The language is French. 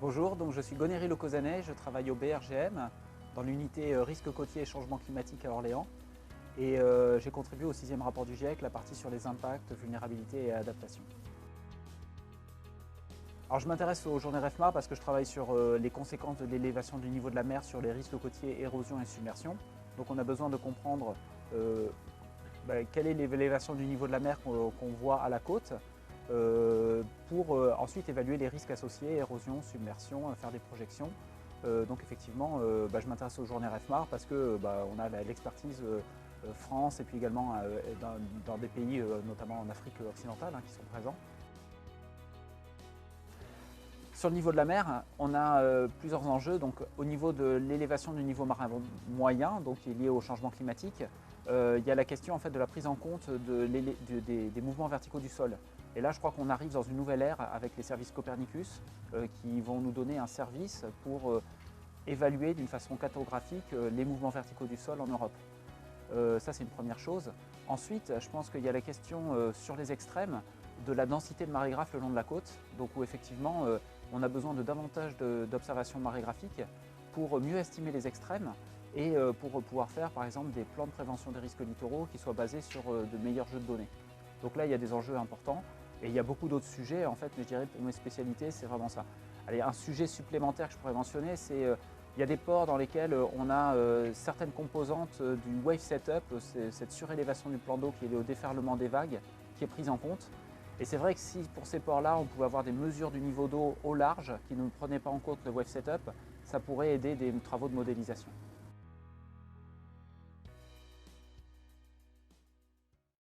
Bonjour, donc je suis Gonéry Locozanet, je travaille au BRGM dans l'unité risque côtier et changement climatique à Orléans et j'ai contribué au 6e rapport du GIEC, la partie sur les impacts, vulnérabilité et adaptation. Alors je m'intéresse aux journées REFMA parce que je travaille sur les conséquences de l'élévation du niveau de la mer sur les risques côtiers, érosion et submersion. Donc on a besoin de comprendre quelle est l'élévation du niveau de la mer qu'on voit à la côte pour ensuite évaluer les risques associés, érosion, submersion, faire des projections. Donc effectivement, je m'intéresse aux journées REFMA parce que on a l'expertise France et puis également dans des pays, notamment en Afrique occidentale, qui sont présents. Sur le niveau de la mer, on a plusieurs enjeux. Donc, au niveau de l'élévation du niveau marin moyen, donc, qui est lié au changement climatique, il y a la question en fait, de la prise en compte des mouvements verticaux du sol. Et là, je crois qu'on arrive dans une nouvelle ère avec les services Copernicus qui vont nous donner un service pour évaluer d'une façon cartographique les mouvements verticaux du sol en Europe. Ça, c'est une première chose. Ensuite, je pense qu'il y a la question sur les extrêmes de la densité de marégraphes le long de la côte, donc où effectivement on a besoin de davantage d'observations marégraphiques pour mieux estimer les extrêmes et pour pouvoir faire par exemple des plans de prévention des risques littoraux qui soient basés sur de meilleurs jeux de données. Donc là, il y a des enjeux importants et il y a beaucoup d'autres sujets en fait, mais je dirais pour mes spécialités, c'est vraiment ça. Allez, un sujet supplémentaire que je pourrais mentionner, c'est il y a des ports dans lesquels on a certaines composantes du wave setup, cette surélévation du plan d'eau qui est liée au déferlement des vagues, qui est prise en compte. Et c'est vrai que si pour ces ports-là, on pouvait avoir des mesures du niveau d'eau au large qui ne prenaient pas en compte le wave setup, ça pourrait aider des travaux de modélisation.